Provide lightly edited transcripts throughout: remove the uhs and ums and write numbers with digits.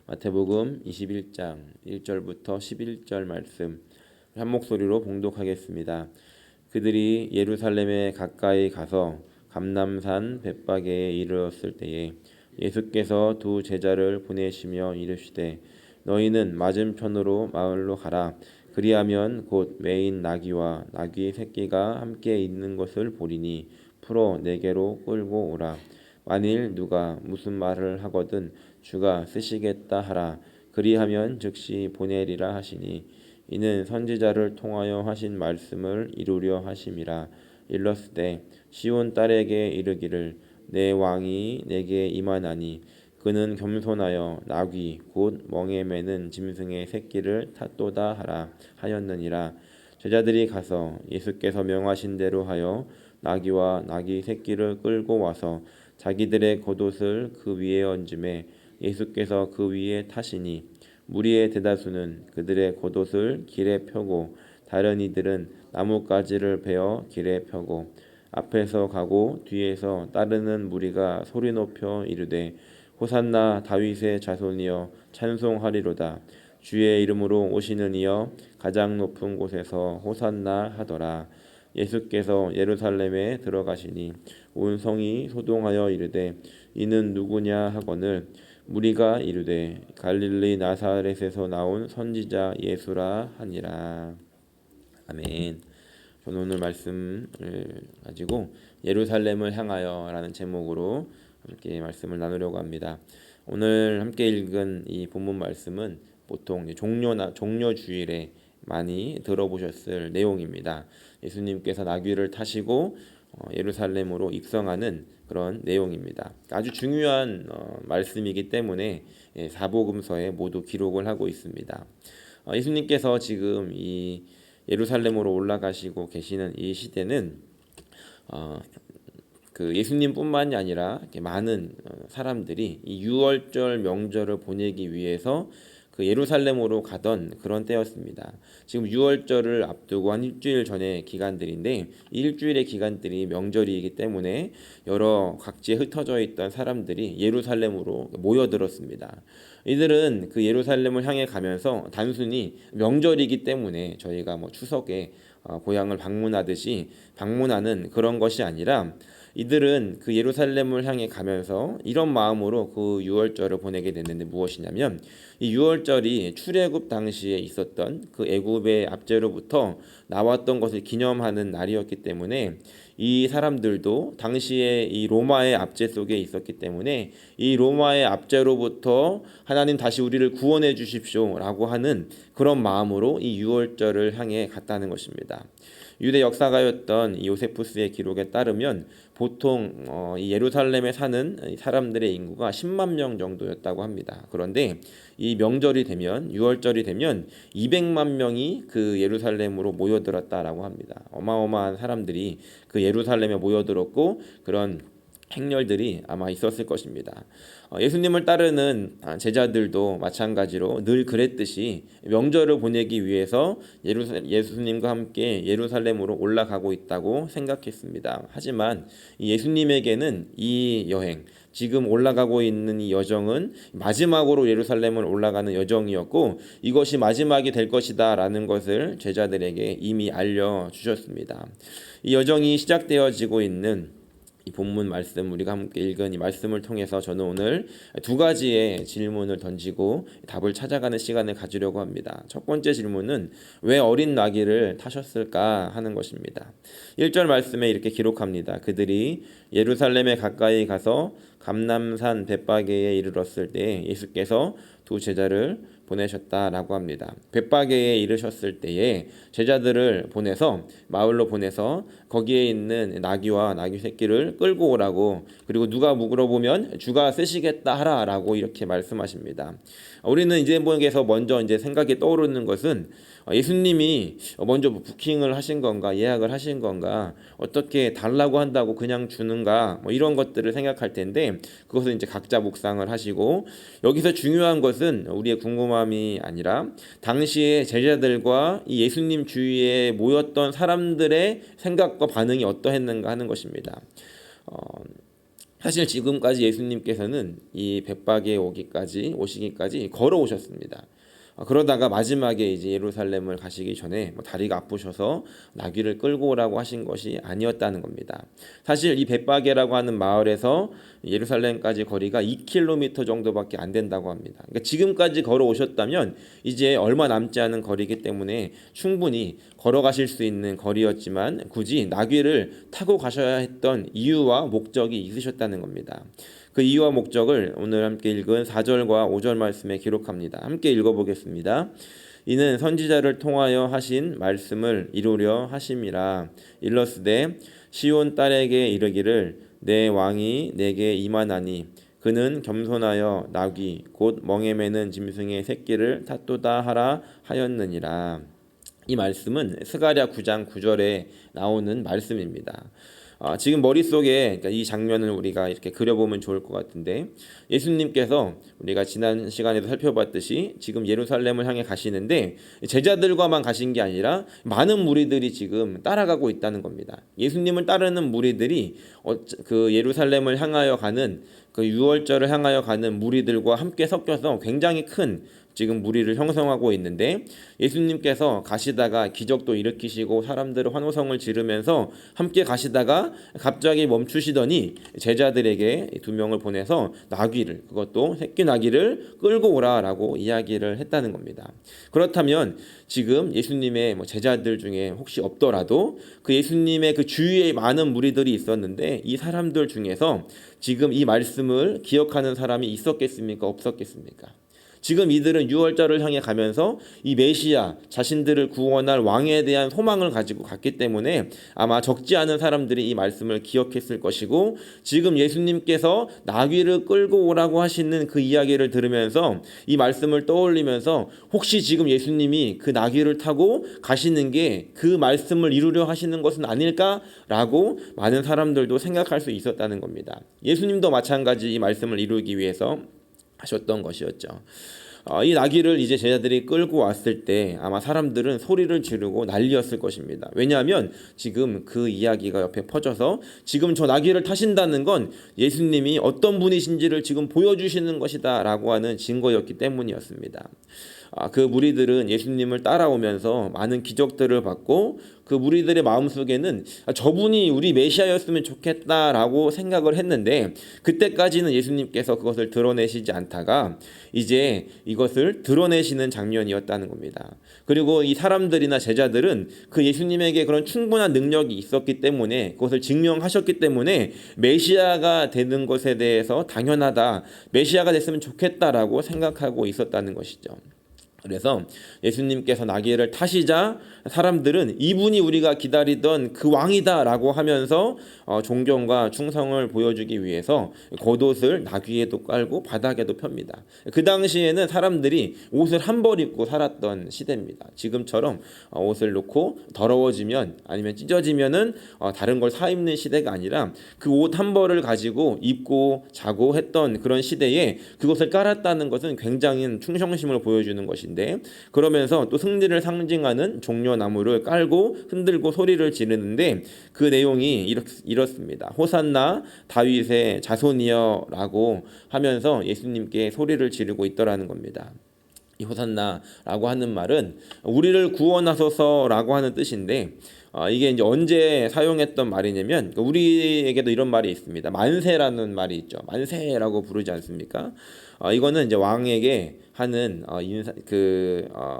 마태복음 21장 1절부터 11절 말씀 한 목소리로 봉독하겠습니다. 그들이 예루살렘에 가까이 가서 감람산 벳바게에 이르렀을 때에 예수께서 두 제자를 보내시며 이르시되 너희는 맞은편으로 마을로 가라. 그리하면 곧 매인 나귀와 나귀 새끼가 함께 있는 것을 보리니 풀어 내게로 끌고 오라. 만일 누가 무슨 말을 하거든 주가 쓰시겠다 하라. 그리하면 즉시 보내리라 하시니 이는 선지자를 통하여 하신 말씀을 이루려 하심이라. 일렀으되 시온 딸에게 이르기를 내 왕이 내게 임하나니 그는 겸손하여 나귀 곧 멍에 매는 짐승의 새끼를 탔도다 하라 하였느니라. 제자들이 가서 예수께서 명하신 대로 하여 나귀와 나귀 새끼를 끌고 와서 자기들의 겉옷을 그 위에 얹음에 예수께서 그 위에 타시니 무리의 대다수는 그들의 겉옷을 길에 펴고 다른 이들은 나뭇가지를 베어 길에 펴고 앞에서 가고 뒤에서 따르는 무리가 소리 높여 이르되 호산나 다윗의 자손이여 찬송하리로다. 주의 이름으로 오시는 이여 가장 높은 곳에서 호산나 하더라. 예수께서 예루살렘에 들어가시니 온 성이 소동하여 이르되 이는 누구냐 하거늘 무리가 이르되 갈릴리 나사렛에서 나온 선지자 예수라 하니라. 아멘. 저는 오늘 말씀을 가지고 예루살렘을 향하여 라는 제목으로 함께 말씀을 나누려고 합니다. 오늘 함께 읽은 이 본문 말씀은 보통 종려 주일에 많이 들어보셨을 내용입니다. 예수님께서 나귀를 타시고 예루살렘으로 입성하는 그런 내용입니다. 아주 중요한 말씀이기 때문에 사복음서에 모두 기록을 하고 있습니다. 예수님께서 지금 이 예루살렘으로 올라가시고 계시는 이 시대는 그 예수님뿐만이 아니라 많은 사람들이 이 유월절 명절을 보내기 위해서 그 예루살렘으로 가던 그런 때였습니다. 지금 유월절을 앞두고 한 일주일 전의 기간들인데 이 일주일의 기간들이 명절이기 때문에 여러 각지에 흩어져 있던 사람들이 예루살렘으로 모여들었습니다. 이들은 그 예루살렘을 향해 가면서 단순히 명절이기 때문에 저희가 뭐 추석에 고향을 방문하듯이 방문하는 그런 것이 아니라 이들은 그 예루살렘을 향해 가면서 이런 마음으로 그 유월절을 보내게 됐는데 무엇이냐면 이 유월절이 출애굽 당시에 있었던 그 애굽의 압제로부터 나왔던 것을 기념하는 날이었기 때문에 이 사람들도 당시에 이 로마의 압제 속에 있었기 때문에 이 로마의 압제로부터 하나님 다시 우리를 구원해 주십시오라고 하는 그런 마음으로 이 유월절을 향해 갔다는 것입니다. 유대 역사가였던 요세푸스의 기록에 따르면 보통 이 예루살렘에 사는 사람들의 인구가 10만 명 정도였다고 합니다. 그런데 이 명절이 되면 유월절이 되면 200만 명이 그 예루살렘으로 모여들었다라고 합니다. 어마어마한 사람들이 그 예루살렘에 모여들었고 그런 행렬들이 아마 있었을 것입니다. 예수님을 따르는 제자들도 마찬가지로 늘 그랬듯이 명절을 보내기 위해서 예수님과 함께 예루살렘으로 올라가고 있다고 생각했습니다. 하지만 예수님에게는 이 여행, 지금 올라가고 있는 이 여정은 마지막으로 예루살렘을 올라가는 여정이었고 이것이 마지막이 될 것이다 라는 것을 제자들에게 이미 알려주셨습니다. 이 여정이 시작되어지고 있는 이 본문 말씀 우리가 함께 읽은 이 말씀을 통해서 저는 오늘 두 가지의 질문을 던지고 답을 찾아가는 시간을 가지려고 합니다. 첫 번째 질문은 왜 어린 나귀를 타셨을까 하는 것입니다. 1절 말씀에 이렇게 기록합니다. 그들이 예루살렘에 가까이 가서 감람산 벳바게에 이르렀을 때 예수께서 두 제자를 보내셨다라고 합니다. 벳바게에 이르셨을 때에 제자들을 보내서 마을로 보내서 거기에 있는 나귀와 나귀 새끼를 끌고 오라고 그리고 누가 물어보면 주가 쓰시겠다 하라라고 이렇게 말씀하십니다. 우리는 이제 먼저 생각이 떠오르는 것은 예수님이 먼저 부킹을 하신 건가 예약을 하신 건가 어떻게 달라고 한다고 그냥 주는가 이런 것들을 생각할 텐데 그것은 이제 각자 묵상을 하시고 여기서 중요한 것은 우리의 궁금함이 아니라 당시에 제자들과 이 예수님 주위에 모였던 사람들의 생각과 반응이 어떠했는가 하는 것입니다. 사실 지금까지 예수님께서는 이 백박에 오시기까지 걸어오셨습니다. 그러다가 마지막에 이제 예루살렘을 가시기 전에 다리가 아프셔서 나귀를 끌고 오라고 하신 것이 아니었다는 겁니다. 사실 이 벳바게라고 하는 마을에서 예루살렘까지 거리가 2km 정도밖에 안 된다고 합니다. 그러니까 지금까지 걸어오셨다면 이제 얼마 남지 않은 거리이기 때문에 충분히 걸어가실 수 있는 거리였지만 굳이 나귀를 타고 가셔야 했던 이유와 목적이 있으셨다는 겁니다. 그 이유와 목적을 오늘 함께 읽은 4절과 5절 말씀에 기록합니다. 함께 읽어보겠습니다. 이는 선지자를 통하여 하신 말씀을 이루려 하심이라. 일러스되 시온 딸에게 이르기를 내 왕이 내게 임하나니 그는 겸손하여 나귀 곧 멍에 매는 짐승의 새끼를 탔도다 하라 하였느니라. 이 말씀은 스가랴 9장 9절에 나오는 말씀입니다. 지금 머릿속에 이 장면을 우리가 이렇게 그려보면 좋을 것 같은데, 예수님께서 우리가 지난 시간에도 살펴봤듯이 지금 예루살렘을 향해 가시는데 제자들과만 가신 게 아니라 많은 무리들이 지금 따라가고 있다는 겁니다. 예수님을 따르는 무리들이 그 예루살렘을 향하여 가는 그 유월절을 향하여 가는 무리들과 함께 섞여서 굉장히 큰 지금 무리를 형성하고 있는데, 예수님께서 가시다가 기적도 일으키시고 사람들을 환호성을 지르면서 함께 가시다가 갑자기 멈추시더니 제자들에게 2명을 보내서 나귀를, 그것도 새끼 나귀를 끌고 오라라고 이야기를 했다는 겁니다. 그렇다면 지금 예수님의 제자들 중에 혹시 없더라도 그 예수님의 그 주위에 많은 무리들이 있었는데 이 사람들 중에서 지금 이 말씀을 기억하는 사람이 있었겠습니까? 없었겠습니까? 지금 이들은 유월절을 향해 가면서 이 메시아, 자신들을 구원할 왕에 대한 소망을 가지고 갔기 때문에 아마 적지 않은 사람들이 이 말씀을 기억했을 것이고, 지금 예수님께서 나귀를 끌고 오라고 하시는 그 이야기를 들으면서 이 말씀을 떠올리면서 혹시 지금 예수님이 그 나귀를 타고 가시는 게 그 말씀을 이루려 하시는 것은 아닐까라고 많은 사람들도 생각할 수 있었다는 겁니다. 예수님도 마찬가지 이 말씀을 이루기 위해서 하셨던 것이었죠. 이 나귀를 이제 제자들이 끌고 왔을 때 아마 사람들은 소리를 지르고 난리였을 것입니다. 왜냐하면 지금 그 이야기가 옆에 퍼져서 지금 저 나귀를 타신다는 건 예수님이 어떤 분이신지를 지금 보여주시는 것이다 라고 하는 증거였기 때문이었습니다. 그 무리들은 예수님을 따라오면서 많은 기적들을 받고 그 무리들의 마음속에는 저분이 우리 메시아였으면 좋겠다라고 생각을 했는데, 그때까지는 예수님께서 그것을 드러내시지 않다가 이제 이것을 드러내시는 장면이었다는 겁니다. 그리고 이 사람들이나 제자들은 그 예수님에게 그런 충분한 능력이 있었기 때문에, 그것을 증명하셨기 때문에 메시아가 되는 것에 대해서 당연하다, 메시아가 됐으면 좋겠다라고 생각하고 있었다는 것이죠. 그래서 예수님께서 나귀를 타시자 사람들은 이분이 우리가 기다리던 그 왕이다라고 하면서 존경과 충성을 보여주기 위해서 겉옷을 나귀에도 깔고 바닥에도 펴니다. 그 당시에는 사람들이 옷을 한 벌 입고 살았던 시대입니다. 지금처럼 옷을 놓고 더러워지면 아니면 찢어지면은 다른 걸 사 입는 시대가 아니라 그 옷 한 벌을 가지고 입고 자고 했던 그런 시대에 그것을 깔았다는 것은 굉장히 충성심을 보여주는 것입니다. 그러면서 또 승리를 상징하는 종려나무를 깔고 흔들고 소리를 지르는데 그 내용이 이렇습니다. 호산나 다윗의 자손이여 라고 하면서 예수님께 소리를 지르고 있더라는 겁니다. 이 호산나라고 하는 말은 우리를 구원하소서라고 하는 뜻인데, 이게 이제 언제 사용했던 말이냐면 우리에게도 이런 말이 있습니다. 만세라는 말이 있죠. 만세라고 부르지 않습니까? 이거는 이제 왕에게 하는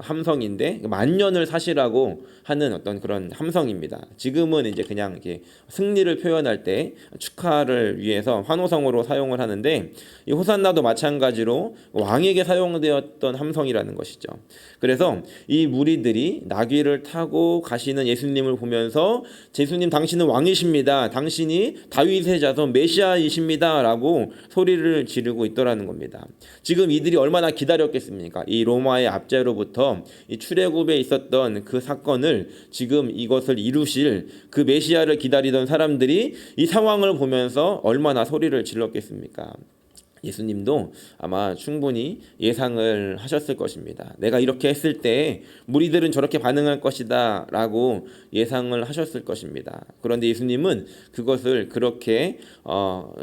함성인데 만년을 사시라고 하는 어떤 그런 함성입니다. 지금은 이제 그냥 이렇게 승리를 표현할 때 축하를 위해서 환호성으로 사용을 하는데, 이 호산나도 마찬가지로 왕에게 사용되었던 함성이라는 것이죠. 그래서 이 무리들이 나귀를 타고 가시는 예수님을 보면서 예수님 당신은 왕이십니다, 당신이 다윗의 자손 메시아이십니다 라고 소리를 지르고 있더라는 겁니다. 지금 이들이 얼마나 기다렸겠습니까? 이 로마의 압제로부터 이 출애굽에 있었던 그 사건을, 지금 이것을 이루실 그 메시아를 기다리던 사람들이 이 상황을 보면서 얼마나 소리를 질렀겠습니까? 예수님도 아마 충분히 예상을 하셨을 것입니다. 내가 이렇게 했을 때 무리들은 저렇게 반응할 것이다 라고 예상을 하셨을 것입니다. 그런데 예수님은 그것을 그렇게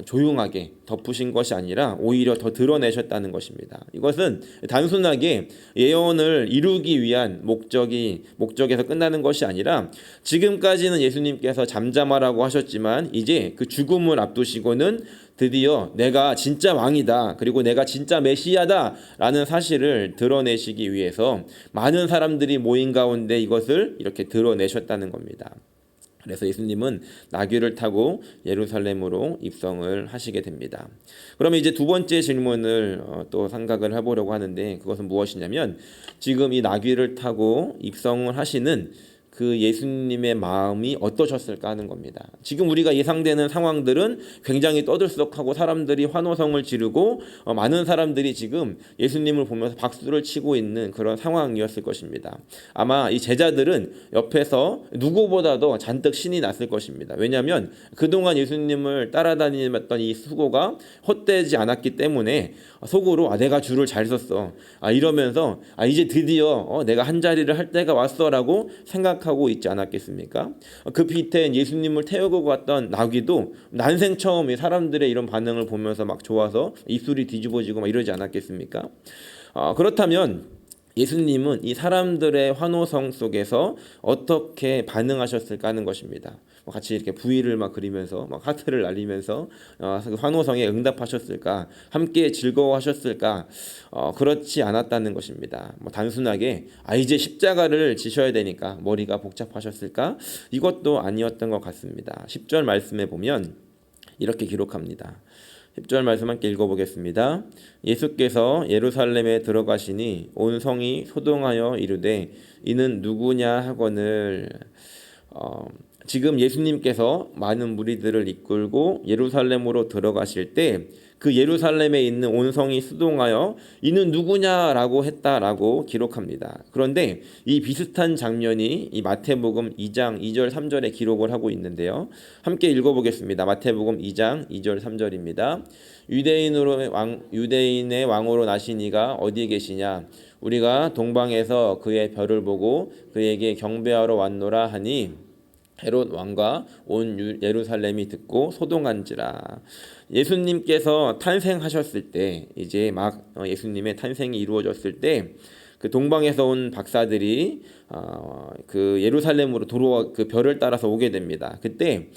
조용하게 덮으신 것이 아니라 오히려 더 드러내셨다는 것입니다. 이것은 단순하게 예언을 이루기 위한 목적에서 끝나는 것이 아니라, 지금까지는 예수님께서 잠잠하라고 하셨지만 이제 그 죽음을 앞두시고는 드디어 내가 진짜 왕이다, 그리고 내가 진짜 메시아다 라는 사실을 드러내시기 위해서 많은 사람들이 모인 가운데 이것을 이렇게 드러내셨다는 겁니다. 그래서 예수님은 나귀를 타고 예루살렘으로 입성을 하시게 됩니다. 그러면 이제 두 번째 질문을 또 생각을 해보려고 하는데, 그것은 무엇이냐면, 지금 이 나귀를 타고 입성을 하시는 그 예수님의 마음이 어떠셨을까 하는 겁니다. 지금 우리가 예상되는 상황들은 굉장히 떠들썩하고 사람들이 환호성을 지르고 많은 사람들이 지금 예수님을 보면서 박수를 치고 있는 그런 상황이었을 것입니다. 아마 이 제자들은 옆에서 누구보다도 잔뜩 신이 났을 것입니다. 왜냐하면 그동안 예수님을 따라다니던 이 수고가 헛되지 않았기 때문에 속으로 내가 줄을 잘 섰어, 이러면서 이제 드디어 내가 한 자리를 할 때가 왔어라고 생각하고 있지 않았겠습니까? 그 밑에 예수님을 태우고 갔던 나귀도 난생 처음 사람들의 이런 반응을 보면서 막 좋아서 입술이 뒤집어지고 막 이러지 않았겠습니까? 그렇다면 예수님은 이 사람들의 환호성 속에서 어떻게 반응하셨을까 하는 것입니다. 같이 이렇게 V를 막 그리면서 막 하트를 날리면서 환호성에 응답하셨을까, 함께 즐거워하셨을까? 그렇지 않았다는 것입니다. 단순하게 이제 십자가를 지셔야 되니까 머리가 복잡하셨을까? 이것도 아니었던 것 같습니다. 10절 말씀에 보면 이렇게 기록합니다. 10절 말씀 함께 읽어보겠습니다. 예수께서 예루살렘에 들어가시니 온 성이 소동하여 이르되 이는 누구냐 하거늘. 지금 예수님께서 많은 무리들을 이끌고 예루살렘으로 들어가실 때 그 예루살렘에 있는 온 성이 수동하여 이는 누구냐라고 했다라고 기록합니다. 그런데 이 비슷한 장면이 이 마태복음 2장 2절 3절에 기록을 하고 있는데요. 함께 읽어보겠습니다. 마태복음 2장 2절 3절입니다. 유대인의 왕으로 나신 이가 어디 계시냐? 우리가 동방에서 그의 별을 보고 그에게 경배하러 왔노라 하니 헤롯 왕과 온 예루살렘이 듣고 소동한지라. 예수님께서 탄생하셨을 때, 이제 막 예수님의 탄생이 이루어졌을 때 그 동방에서 온 박사들이 그 예루살렘으로 그 별을 따라서 오게 됩니다. 그때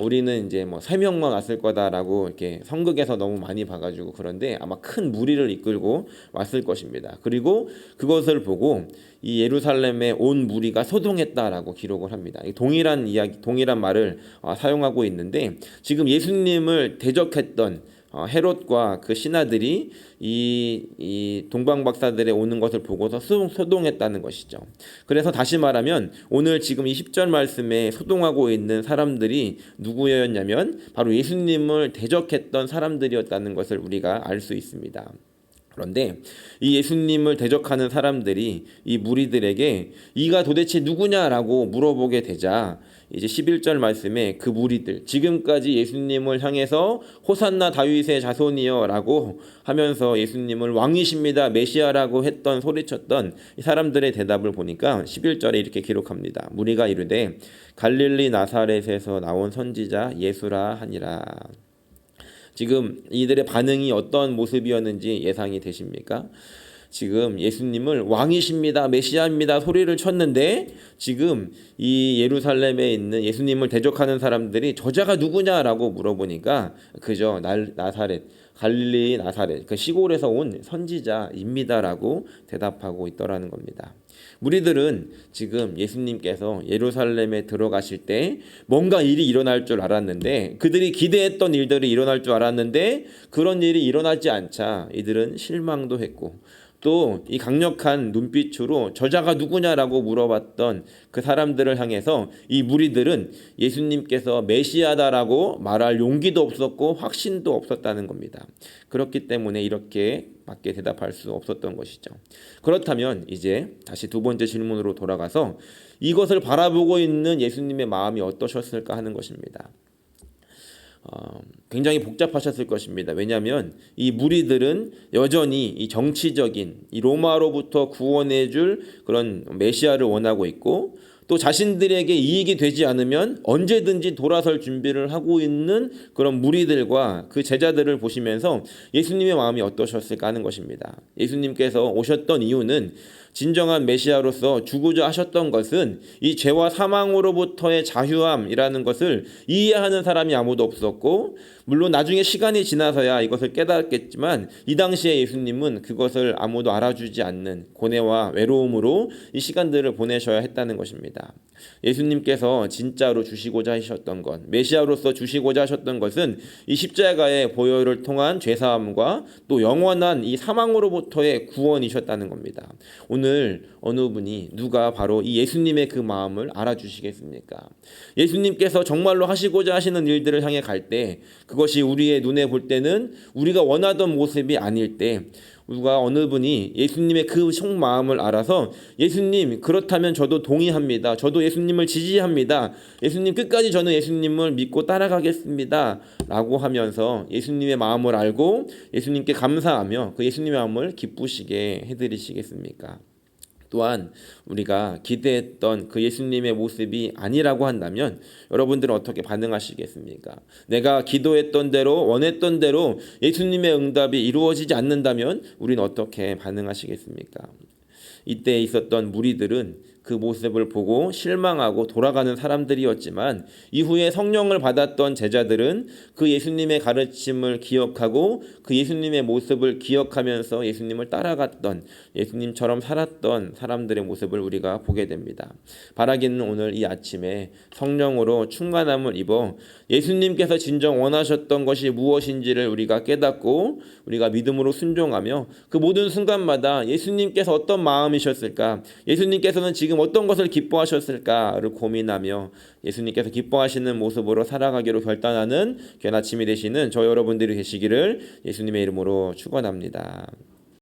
우리는 이제 3명만 왔을 거다라고 이렇게 성극에서 너무 많이 봐가지고, 그런데 아마 큰 무리를 이끌고 왔을 것입니다. 그리고 그것을 보고 이 예루살렘에 온 무리가 소동했다라고 기록을 합니다. 동일한 이야기, 동일한 말을 사용하고 있는데, 지금 예수님을 대적했던 헤롯과 그 신하들이 이 동방 박사들의 오는 것을 보고서 소동했다는 것이죠. 그래서 다시 말하면 오늘 지금 이 10절 말씀에 소동하고 있는 사람들이 누구였냐면 바로 예수님을 대적했던 사람들이었다는 것을 우리가 알 수 있습니다. 그런데 이 예수님을 대적하는 사람들이 이 무리들에게 이가 도대체 누구냐라고 물어보게 되자, 이제 11절 말씀에 그 무리들, 지금까지 예수님을 향해서 호산나 다윗의 자손이여 라고 하면서 예수님을 왕이십니다, 메시아라고 소리쳤던 이 사람들의 대답을 보니까 11절에 이렇게 기록합니다. 무리가 이르되 갈릴리 나사렛에서 나온 선지자 예수라 하니라. 지금 이들의 반응이 어떤 모습이었는지 예상이 되십니까? 지금 예수님을 왕이십니다, 메시아입니다 소리를 쳤는데, 지금 이 예루살렘에 있는 예수님을 대적하는 사람들이 저자가 누구냐라고 물어보니까 그저 나사렛, 갈릴리 나사렛, 그 시골에서 온 선지자입니다라고 대답하고 있더라는 겁니다. 무리들은 지금 예수님께서 예루살렘에 들어가실 때 뭔가 일이 일어날 줄 알았는데, 그들이 기대했던 일들이 일어날 줄 알았는데 그런 일이 일어나지 않자 이들은 실망도 했고, 또 이 강력한 눈빛으로 저자가 누구냐라고 물어봤던 그 사람들을 향해서 이 무리들은 예수님께서 메시아다라고 말할 용기도 없었고 확신도 없었다는 겁니다. 그렇기 때문에 이렇게 밖에 대답할 수 없었던 것이죠. 그렇다면 이제 다시 두 번째 질문으로 돌아가서 이것을 바라보고 있는 예수님의 마음이 어떠셨을까 하는 것입니다. 굉장히 복잡하셨을 것입니다. 왜냐하면 이 무리들은 여전히 이 정치적인 이 로마로부터 구원해줄 그런 메시아를 원하고 있고, 또 자신들에게 이익이 되지 않으면 언제든지 돌아설 준비를 하고 있는 그런 무리들과 그 제자들을 보시면서 예수님의 마음이 어떠셨을까 하는 것입니다. 예수님께서 오셨던 이유는 진정한 메시아로서 주고자 하셨던 것은 이 죄와 사망으로부터의 자유함이라는 것을 이해하는 사람이 아무도 없었고, 물론 나중에 시간이 지나서야 이것을 깨닫겠지만 이 당시에 예수님은 그것을 아무도 알아주지 않는 고뇌와 외로움으로 이 시간들을 보내셔야 했다는 것입니다. 예수님께서 진짜로 주시고자 하셨던 것, 메시아로서 주시고자 하셨던 것은 이 십자가의 보혈을 통한 죄사함과 또 영원한 이 사망으로부터의 구원이셨다는 겁니다. 오늘 어느 분이 누가 바로 이 예수님의 그 마음을 알아주시겠습니까? 예수님께서 정말로 하시고자 하시는 일들을 향해 갈 때 그것이 우리의 눈에 볼 때는 우리가 원하던 모습이 아닐 때, 누가 어느 분이 예수님의 그 속마음을 알아서 예수님 그렇다면 저도 동의합니다. 저도 예수님을 지지합니다. 예수님 끝까지 저는 예수님을 믿고 따라가겠습니다. 라고 하면서 예수님의 마음을 알고 예수님께 감사하며 그 예수님의 마음을 기쁘시게 해드리시겠습니까? 또한 우리가 기대했던 그 예수님의 모습이 아니라고 한다면 여러분들은 어떻게 반응하시겠습니까? 내가 기도했던 대로 원했던 대로 예수님의 응답이 이루어지지 않는다면 우리는 어떻게 반응하시겠습니까? 이때 있었던 무리들은 그 모습을 보고 실망하고 돌아가는 사람들이었지만 이후에 성령을 받았던 제자들은 그 예수님의 가르침을 기억하고 그 예수님의 모습을 기억하면서 예수님을 따라갔던, 예수님처럼 살았던 사람들의 모습을 우리가 보게 됩니다. 바라기는 오늘 이 아침에 성령으로 충만함을 입어 예수님께서 진정 원하셨던 것이 무엇인지를 우리가 깨닫고 우리가 믿음으로 순종하며 그 모든 순간마다 예수님께서 어떤 마음이셨을까, 예수님께서는 지금 어떤 것을 기뻐하셨을까를 고민하며 예수님께서 기뻐하시는 모습으로 살아가기로 결단하는 귀한 아침이 되시는 저 여러분들이 되시기를 예수님의 이름으로 축원합니다.